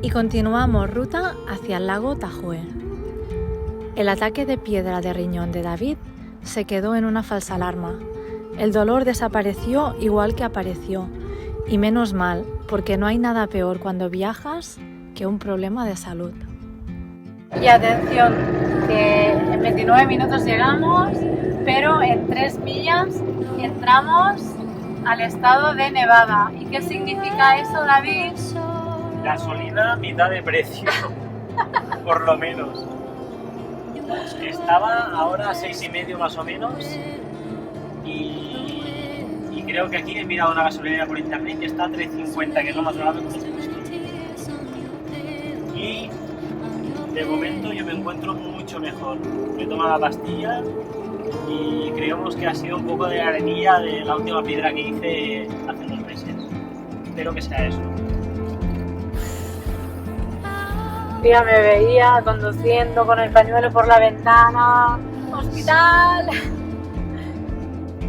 y continuamos ruta hacia el lago Tahoe. El ataque de piedra de riñón de David se quedó en una falsa alarma. El dolor desapareció igual que apareció, y menos mal, porque no hay nada peor cuando viajas que un problema de salud. Y atención, que en 29 minutos llegamos, pero en 3 millas entramos al estado de Nevada. ¿Y qué significa eso, David? Gasolina mitad de precio, por lo menos. Estaba ahora a 6,5 más o menos y creo que aquí he mirado una gasolinera por internet que está a 3,50, que es lo más barato que hemos visto. Y de momento yo me encuentro mucho mejor. Me he tomado la pastilla y creemos que ha sido un poco de arenilla de la última piedra que hice hace 2 meses. Espero que sea eso. Ya me veía conduciendo con el pañuelo por la ventana. ¡Hospital!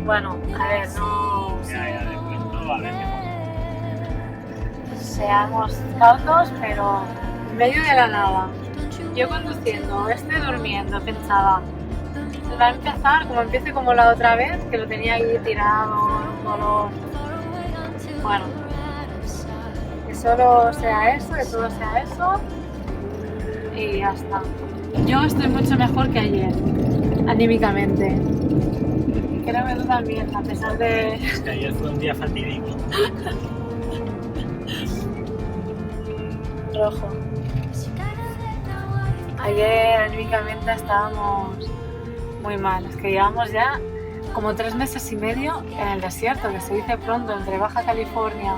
Bueno, a ver, no... Ya, de momento a ver qué pasa. Seamos cautos, pero en medio de la nada. Yo conduciendo, durmiendo, pensaba, va a empezar, como empiece como la otra vez, que lo tenía ahí tirado, dolor. Bueno, que solo sea eso, que todo sea eso. Y ya está. Yo estoy mucho mejor que ayer, anímicamente. Creo que tú también, a pesar de... Es que ayer fue un día fatídico. Rojo. Ayer anímicamente estábamos muy mal. Es que llevamos ya como 3 meses y medio en el desierto, que se dice pronto, entre Baja California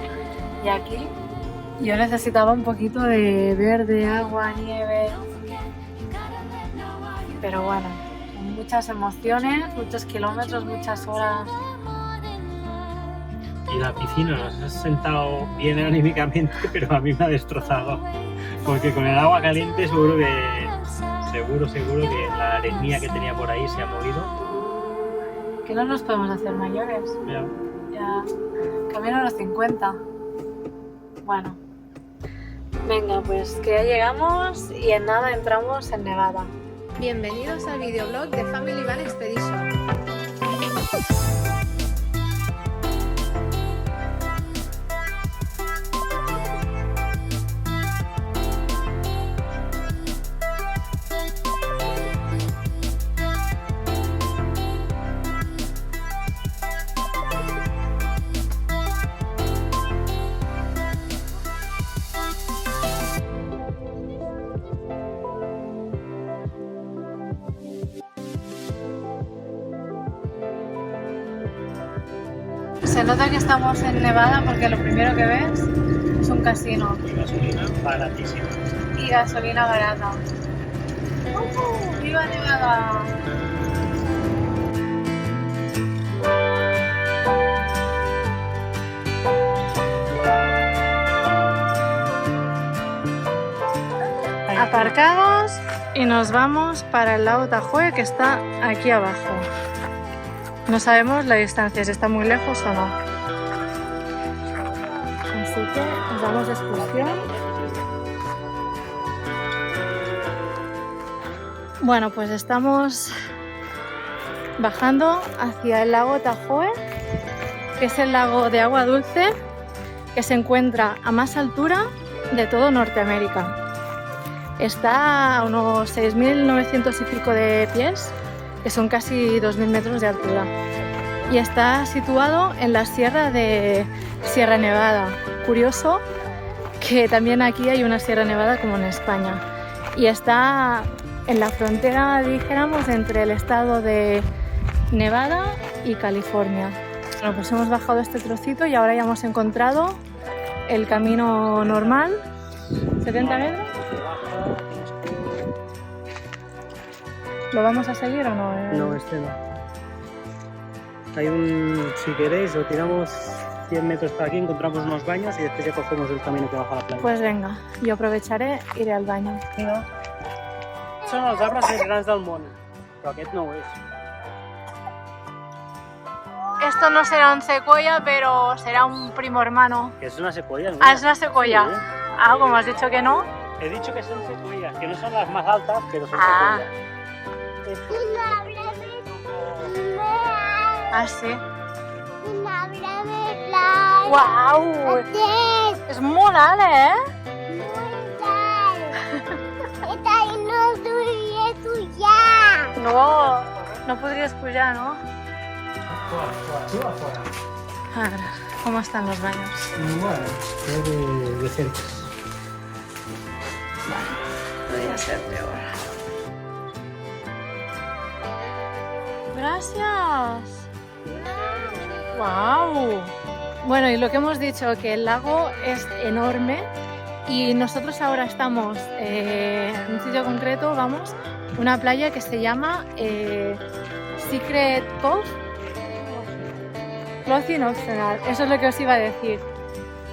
y aquí. Yo necesitaba un poquito de verde, agua, nieve, pero bueno, muchas emociones, muchos kilómetros, muchas horas. Y la piscina nos has sentado bien anímicamente, pero a mí me ha destrozado. Porque con el agua caliente seguro que la arenilla que tenía por ahí se ha movido. Que no nos podemos hacer mayores. Ya camino a los 50. Bueno. Venga, pues que ya llegamos y en nada entramos en Nevada. Bienvenidos al videoblog de Family Van Expedition. Se nota que estamos en Nevada porque lo primero que ves es un casino. Y gasolina baratísima. Y gasolina barata. ¡Viva Nevada! Aparcados y nos vamos para el lago Tahoe, que está aquí abajo. No sabemos la distancia, si está muy lejos o no. Así que nos vamos de excursión. Bueno, pues estamos bajando hacia el lago Tahoe, que es el lago de agua dulce que se encuentra a más altura de todo Norteamérica. Está a unos 6.900 y pico de pies, que son casi 2.000 metros de altura, y está situado en la sierra de Sierra Nevada. Curioso que también aquí hay una Sierra Nevada como en España, y está en la frontera, dijéramos, entre el estado de Nevada y California. Bueno, pues hemos bajado este trocito y ahora ya hemos encontrado el camino normal, 70 metros. ¿Lo vamos a seguir o no? No, este no. Hay si queréis, lo tiramos 100 metros para aquí, encontramos unos baños y después ya cogemos el camino que baja a la playa. Pues venga, yo aprovecharé, iré al baño. No. Són els arbres més grans del món, però aquest no ho és. Esto no será un secuoya, pero será un primo hermano. Que es una secuoya, ¿no? Ah, es una secuoya. Sí. Ah, como has dicho que no. He dicho que son secuoyas, que no son las más altas, pero son Ah. secuoyas. Ah, sí. Uau! És molt alt, eh? No, no podries pujar, no? A ver, ¿cómo están los baños? Bueno, de cerca. Podría ser peor. Gracias. Wow. Bueno, y lo que hemos dicho, que el lago es enorme y nosotros ahora estamos en un sitio concreto, vamos, una playa que se llama Secret Cove. Clothing Optional, eso es lo que os iba a decir.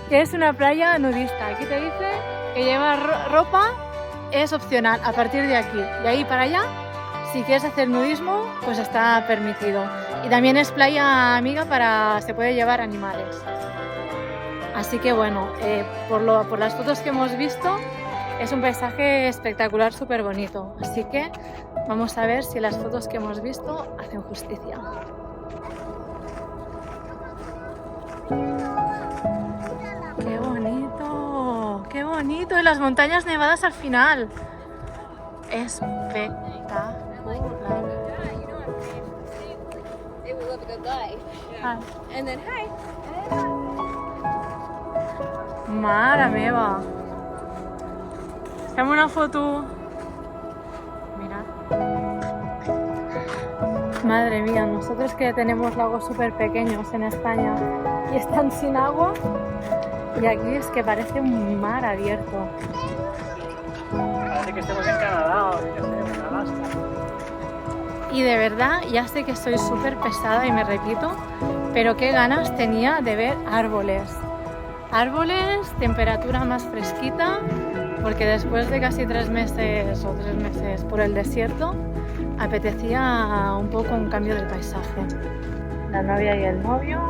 Que es una playa nudista. Aquí te dice que llevar ropa es opcional a partir de aquí. De ahí para allá, si quieres hacer nudismo, pues está permitido. Y también es playa amiga para... se puede llevar animales. Así que bueno, por las fotos que hemos visto, es un paisaje espectacular, súper bonito. Así que vamos a ver si las fotos que hemos visto hacen justicia. ¡Qué bonito! ¡Qué bonito! Y las montañas nevadas al final. Espectacular. Mare meva. Fem una foto. Mirad. Madre mía, nosotros que tenemos lagos súper pequeños en España y están sin agua, y aquí es que parece un mar abierto. Parece que estemos en Canadá o que estemos en Alaska. Y de verdad, ya sé que soy súper pesada y me repito, pero qué ganas tenía de ver árboles. Árboles, temperatura más fresquita, porque después de casi 3 meses o 3 meses por el desierto, apetecía un poco un cambio del paisaje. La novia y el novio.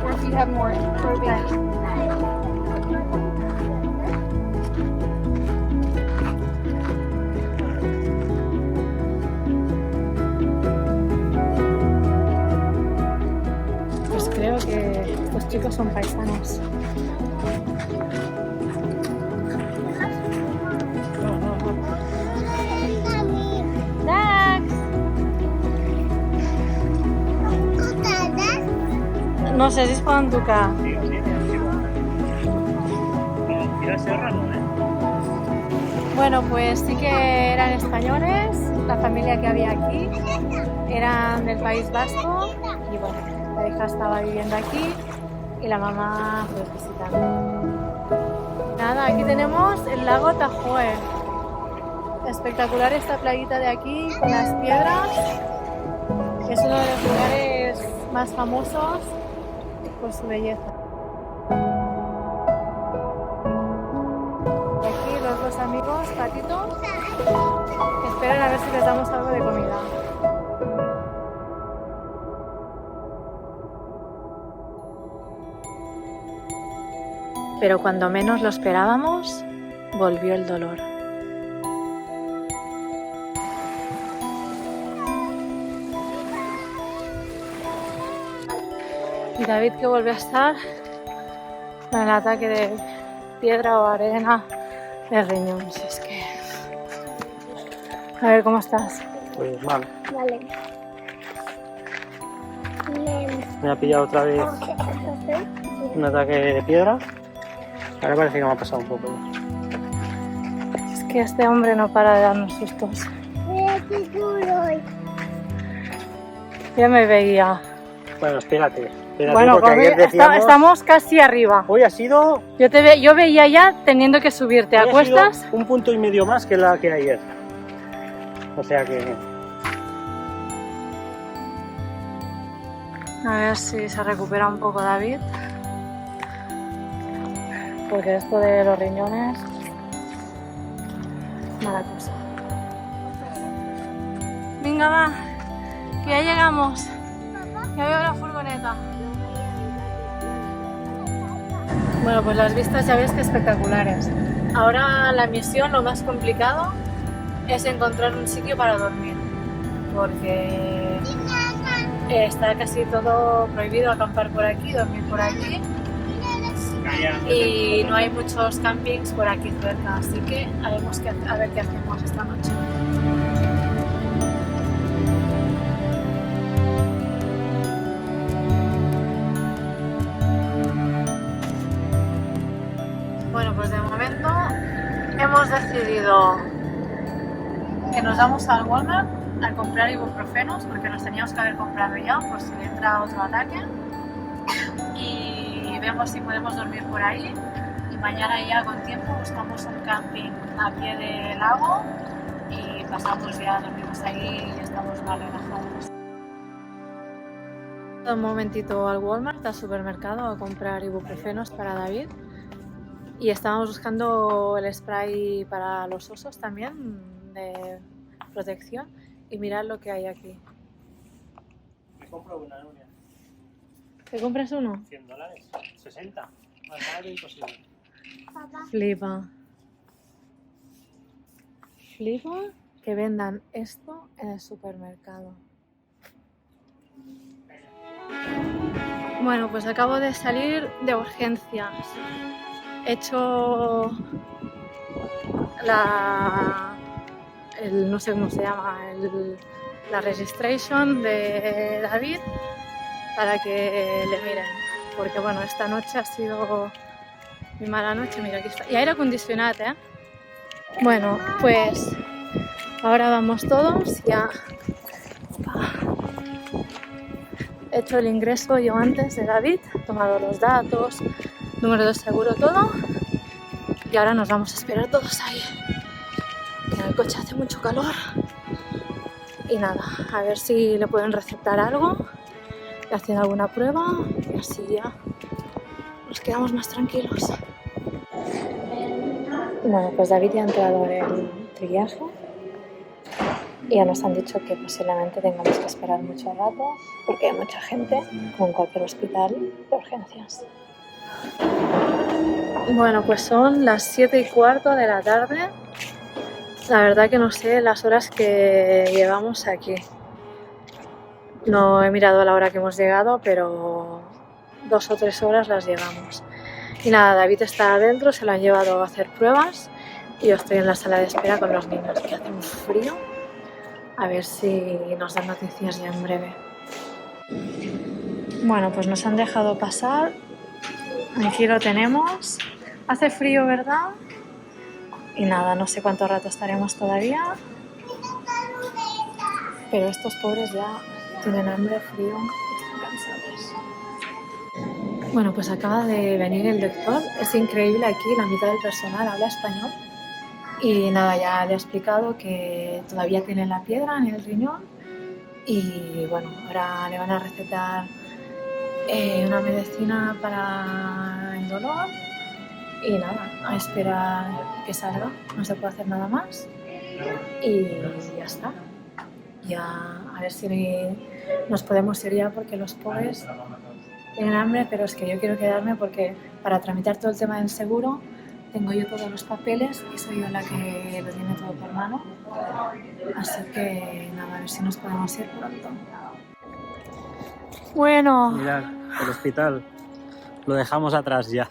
Or if you have more for a baby. Pues creo que estos chicos son paisanos. Dax. No sé si es poden tocar. Sí, sí, sí. Mira ese raro, ¿eh? Bueno, pues sí que eran españoles, la familia que había aquí, eran del País Vasco y bueno, la hija estaba viviendo aquí y la mamá pues visitando. Nada, aquí tenemos el lago Tahoe. Espectacular esta playita de aquí con las piedras, que es uno de los lugares más famosos por su belleza. Y aquí los dos amigos, patitos, que esperan a ver si les damos algo de comida. Pero cuando menos lo esperábamos, volvió el dolor. Y David, que vuelve a estar con el ataque de piedra o arena de riñón. Si es que... A ver, ¿cómo estás? Pues mal. Vale. Me ha pillado otra vez un ataque de piedra. Ahora parece que me ha pasado un poco. Es que este hombre no para de darnos sustos. Ya me veía. Bueno, espérate. Bueno, porque ayer decíamos... estamos casi arriba. Hoy ha sido... Yo veía ya teniendo que subir. ¿Te acuestas? Un punto y medio más que la que ayer. O sea que... A ver si se recupera un poco David. Porque esto de los riñones... Mala cosa. Venga, va. Que ya llegamos. Ya veo la furgoneta. Bueno, pues las vistas ya ves que espectaculares. Ahora la misión, lo más complicado, es encontrar un sitio para dormir. Porque está casi todo prohibido acampar por aquí, dormir por aquí. Y no hay muchos campings por aquí cerca, así que haremos a ver qué hacemos esta noche. Bueno, pues de momento hemos decidido que nos vamos al Walmart a comprar ibuprofenos porque nos teníamos que haber comprado ya por si entra otro ataque. Y vemos si podemos dormir por ahí y mañana ya con tiempo buscamos un camping a pie del lago y pasamos ya, dormimos ahí y estamos más relajados. Un momentito al Walmart, al supermercado, a comprar ibuprofenos para David y estábamos buscando el spray para los osos también de protección y mirad lo que hay aquí. Me compro una, Nuria. ¿Te compras uno? $100, 60. Más barato imposible. Flipa. Flipa que vendan esto en el supermercado. Bueno, pues acabo de salir de urgencias. He hecho no sé cómo se llama, la registration de David para que le miren, porque bueno, esta noche ha sido mi mala noche. Mira, aquí está, y aire acondicionado, ¿eh? Bueno, pues ahora vamos todos, ya he hecho el ingreso yo antes de David, he tomado los datos, número de seguro, todo, y ahora nos vamos a esperar todos ahí, que en el coche hace mucho calor, y nada, a ver si le pueden recetar algo, le hacen alguna prueba, y así ya nos quedamos más tranquilos. Bueno, pues David ya ha entrado en el triaje y ya nos han dicho que posiblemente tengamos que esperar mucho rato porque hay mucha gente, como en cualquier hospital de urgencias. Bueno, pues son las 7:15 de la tarde. La verdad que no sé las horas que llevamos aquí. No he mirado la hora que hemos llegado, pero 2 o 3 horas las llevamos. Y nada, David está adentro, se lo han llevado a hacer pruebas y yo estoy en la sala de espera con los niños, que hace un frío. A ver si nos dan noticias ya en breve. Bueno, pues nos han dejado pasar. Aquí lo tenemos. Hace frío, ¿verdad? Y nada, no sé cuánto rato estaremos todavía. Pero estos pobres ya tienen hambre, frío y están cansados. Bueno, pues acaba de venir el doctor. Es increíble, aquí la mitad del personal habla español. Y nada, ya le he explicado que todavía tiene la piedra en el riñón. Y bueno, ahora le van a recetar una medicina para el dolor. Y nada, a esperar que salga. No se puede hacer nada más. Y ya está. Ya a ver si nos podemos ir ya porque los pobres tienen hambre, pero es que yo quiero quedarme porque para tramitar todo el tema del seguro tengo yo todos los papeles y soy yo la que lo tiene todo por mano. Así que nada, a ver si nos podemos ir pronto. Bueno. Mirad, el hospital lo dejamos atrás ya.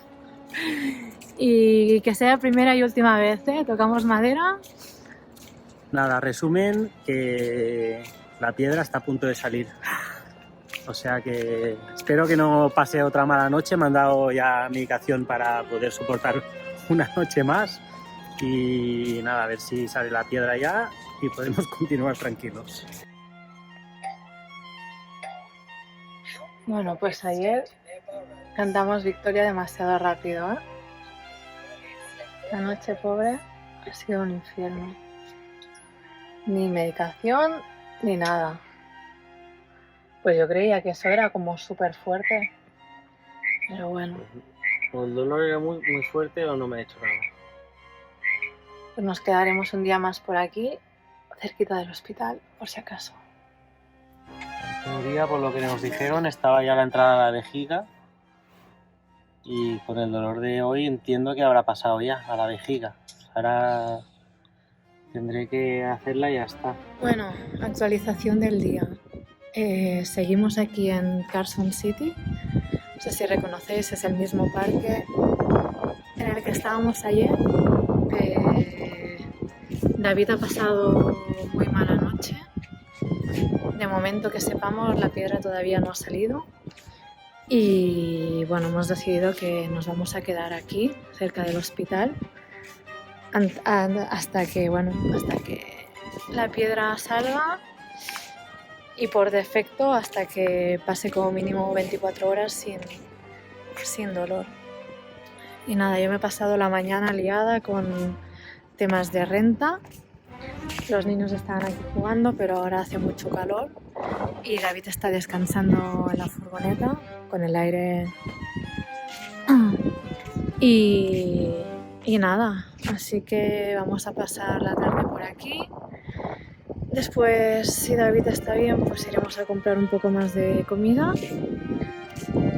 Y que sea primera y última vez, ¿eh? Tocamos madera. Nada, resumen que la piedra está a punto de salir. O sea que espero que no pase otra mala noche. Me han dado ya medicación para poder soportar una noche más. Y nada, a ver si sale la piedra ya y podemos continuar tranquilos. Bueno, pues ayer cantamos victoria demasiado rápido, ¿eh? La noche pobre ha sido un infierno. Ni medicación, ni nada. Pues yo creía que eso era como súper fuerte. Pero bueno. O el dolor era muy fuerte o no me ha hecho nada. Pues nos quedaremos un día más por aquí, cerquita del hospital, por si acaso. Un día, por lo que nos dijeron, estaba ya la entrada a la vejiga. Y con el dolor de hoy entiendo que habrá pasado ya a la vejiga. Ahora tendré que hacerla y ya está. Bueno, actualización del día. Seguimos aquí en Carson City. No sé si reconocéis, es el mismo parque en el que estábamos ayer. David ha pasado muy mala noche. De momento que sepamos, la piedra todavía no ha salido. Y bueno, hemos decidido que nos vamos a quedar aquí, cerca del hospital, hasta que la piedra salga y por defecto hasta que pase como mínimo 24 horas sin dolor. Y nada, yo me he pasado la mañana liada con temas de renta. Los niños estaban aquí jugando, pero ahora hace mucho calor y David está descansando en la furgoneta con el aire. Y nada, así que vamos a pasar la tarde por aquí. Después, si David está bien, pues iremos a comprar un poco más de comida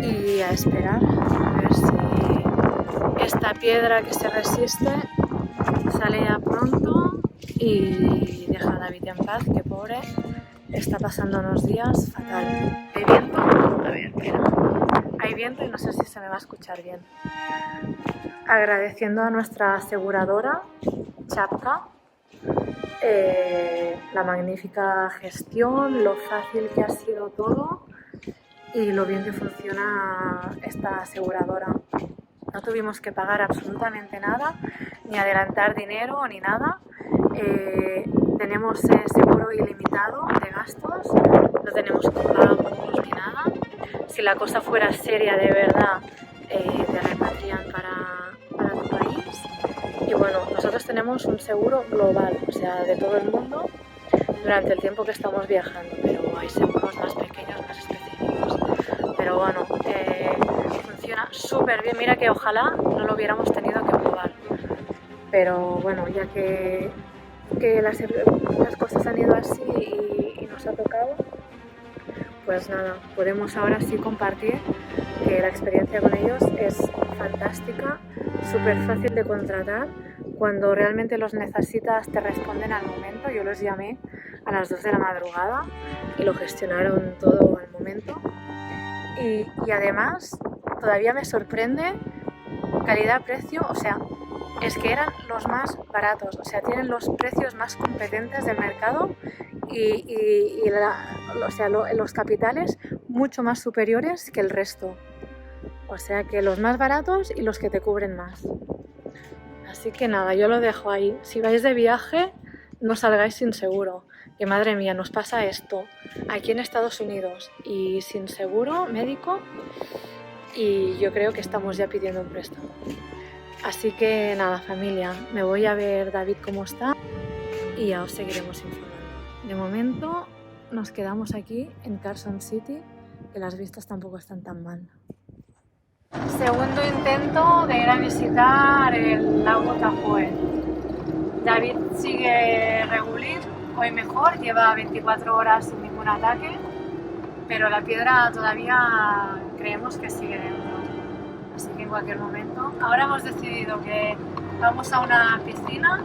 y a esperar a ver si esta piedra que se resiste sale ya pronto y deja a David en paz, que pobre, está pasando unos días fatal. ¿Hay viento? A ver, espera. Hay viento y no sé si se me va a escuchar bien. Agradeciendo a nuestra aseguradora, Chapka, la magnífica gestión, lo fácil que ha sido todo y lo bien que funciona esta aseguradora. No tuvimos que pagar absolutamente nada, ni adelantar dinero ni nada. Tenemos seguro ilimitado de gastos, no tenemos que pagar ni nada. Si la cosa fuera seria de verdad, te repatrian para tu país. Y bueno, nosotros tenemos un seguro global, o sea, de todo el mundo durante el tiempo que estamos viajando, pero hay seguros más pequeños, más específicos. Pero bueno, funciona súper bien. Mira que ojalá no lo hubiéramos tenido que probar. Pero bueno, ya que las cosas han ido así y nos ha tocado, pues nada, podemos ahora sí compartir que la experiencia con ellos es fantástica, súper fácil de contratar. Cuando realmente los necesitas te responden al momento. Yo los llamé a las 2 de la madrugada y lo gestionaron todo al momento. Y además todavía me sorprende calidad-precio, o sea, es que eran los más baratos, o sea, tienen los precios más competentes del mercado los capitales mucho más superiores que el resto. O sea, que los más baratos y los que te cubren más. Así que nada, yo lo dejo ahí. Si vais de viaje, no salgáis sin seguro. Que madre mía, nos pasa esto aquí en Estados Unidos y sin seguro médico, y yo creo que estamos ya pidiendo un préstamo. Así que nada, familia, me voy a ver David cómo está y ya os seguiremos informando. De momento nos quedamos aquí en Carson City, que las vistas tampoco están tan mal. Segundo intento de ir a visitar el lago Tahoe. David sigue regular, hoy mejor, lleva 24 horas sin ningún ataque, pero la piedra todavía creemos que sigue dentro. Así que en cualquier momento. Ahora hemos decidido que vamos a una piscina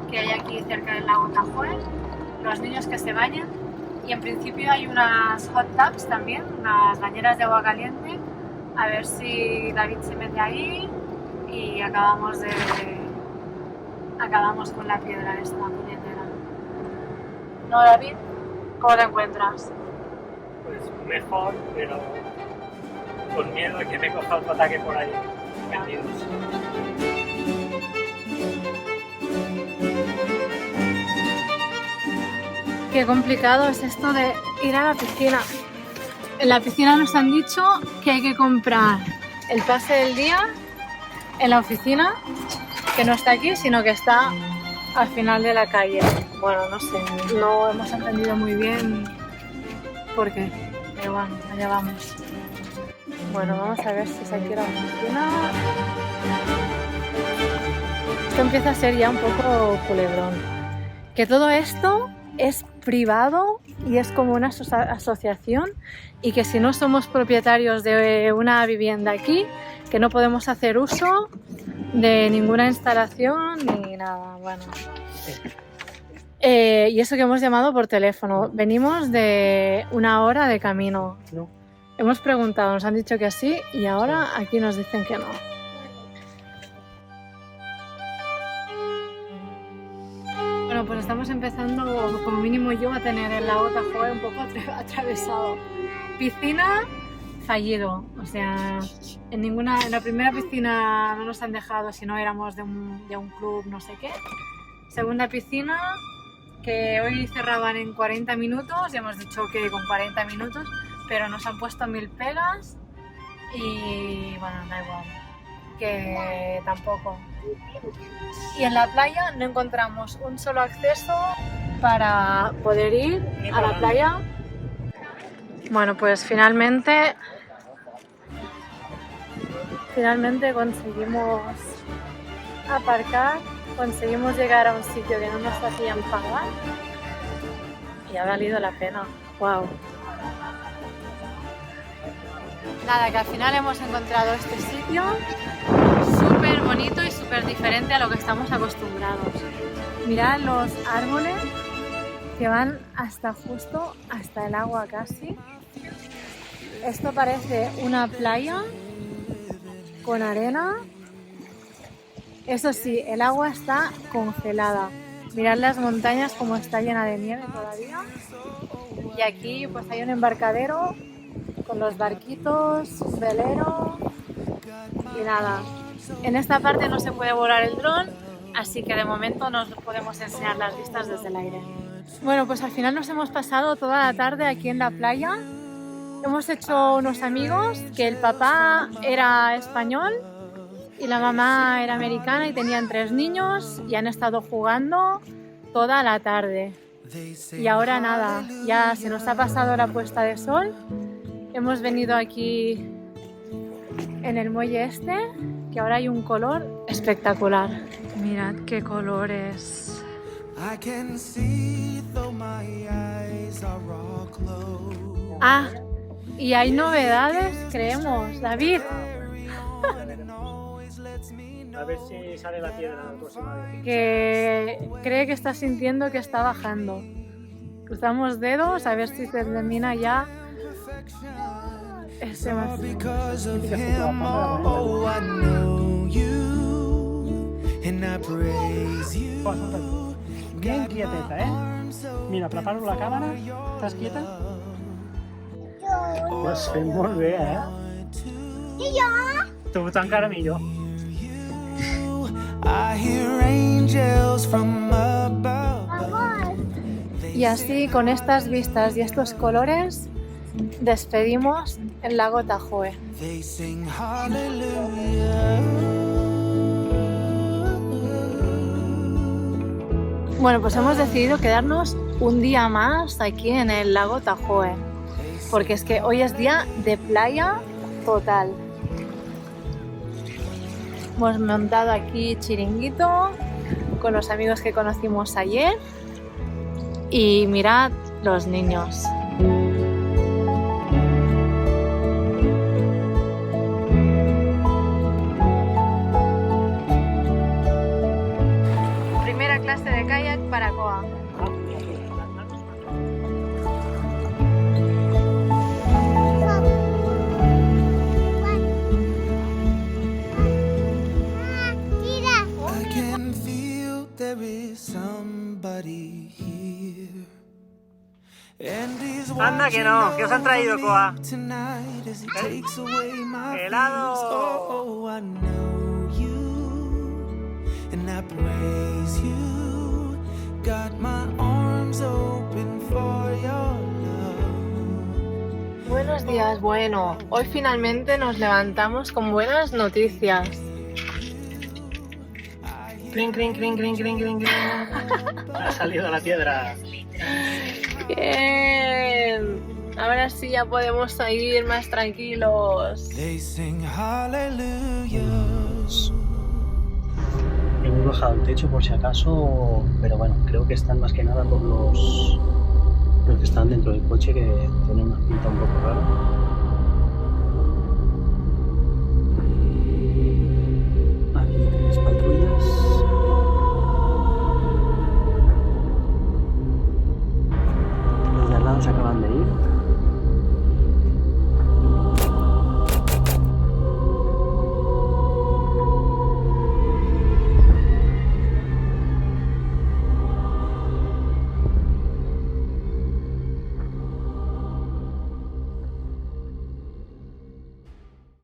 que hay aquí cerca del lago Tahoe, los niños que se bañen, y en principio hay unas hot tubs también, unas bañeras de agua caliente. A ver si David se mete ahí y acabamos con la piedra esta puñetera. ¿No, David? ¿Cómo te encuentras? Pues mejor, pero con miedo de que me coja otro ataque por ahí. Perdidos. Qué complicado es esto de ir a la piscina. En la piscina nos han dicho que hay que comprar el pase del día en la oficina, que no está aquí, sino que está al final de la calle. Bueno, no sé, no hemos entendido muy bien por qué, pero bueno, allá vamos. Bueno, vamos a ver si se quiere la oficina. Esto empieza a ser ya un poco culebrón. Que todo esto es privado y es como una asociación, y que si no somos propietarios de una vivienda aquí, que no podemos hacer uso de ninguna instalación ni nada. Bueno. Y eso que hemos llamado por teléfono. Venimos de 1 hora de camino. No. Hemos preguntado, nos han dicho que sí y ahora aquí nos dicen que no. Bueno, pues estamos empezando, como mínimo yo, a tener el lago Tahoe un poco atravesado. Piscina, fallido. O sea, en la primera piscina no nos han dejado si no éramos de un club no sé qué. Segunda piscina, que hoy cerraban en 40 minutos y hemos dicho que con 40 minutos, pero nos han puesto 1000 pegas y bueno, da igual, que tampoco. Y en la playa no encontramos un solo acceso para poder ir a la playa. Bueno, pues finalmente conseguimos aparcar, conseguimos llegar a un sitio que no nos hacían pagar y ha valido la pena. ¡Wow! Nada, que al final hemos encontrado este sitio súper bonito y súper diferente a lo que estamos acostumbrados. Mirad los árboles que van justo hasta el agua casi. Esto parece una playa con arena. Eso sí, el agua está congelada. Mirad las montañas como está llena de nieve todavía. Y aquí pues hay un embarcadero con los barquitos, un velero y nada. En esta parte no se puede volar el dron, así que de momento no os podemos enseñar las vistas desde el aire. Bueno, pues al final nos hemos pasado toda la tarde aquí en la playa. Hemos hecho unos amigos, que el papá era español y la mamá era americana y tenían 3 niños y han estado jugando toda la tarde. Y ahora nada, ya se nos ha pasado la puesta de sol. Hemos venido aquí en el muelle este, que ahora hay un color espectacular. Mirad qué colores. Ah, y hay novedades, creemos, David. A ver si sale la piedra la próxima vez. Que cree que está sintiendo que está bajando. Cruzamos dedos a ver si termina ya ese vacío. Bien quieteta, ¿eh? Mira, preparo la cámara. ¿Estás quieta? No sé, molt bé, eh? I jo? Tu encara millor. Y así, con estas vistas y estos colores, despedimos el lago Tahoe. Bueno, pues hemos decidido quedarnos un día más aquí en el lago Tahoe, porque es que hoy es día de playa total. Hemos montado aquí chiringuito con los amigos que conocimos ayer y mirad los niños. Primera clase de kayak para Koa. Anda que no, ¿qué os han traído, Koa? ¡Helado! Buenos días, bueno, hoy finalmente nos levantamos con buenas noticias. Crin, crin, crin, crin, crin, crin, crin. Ha salido la piedra. Bien, ahora sí ya podemos ir más tranquilos. hemos bajado el techo por si acaso, pero bueno, creo que están más que nada por los que están dentro del coche, que tienen una pinta un poco rara.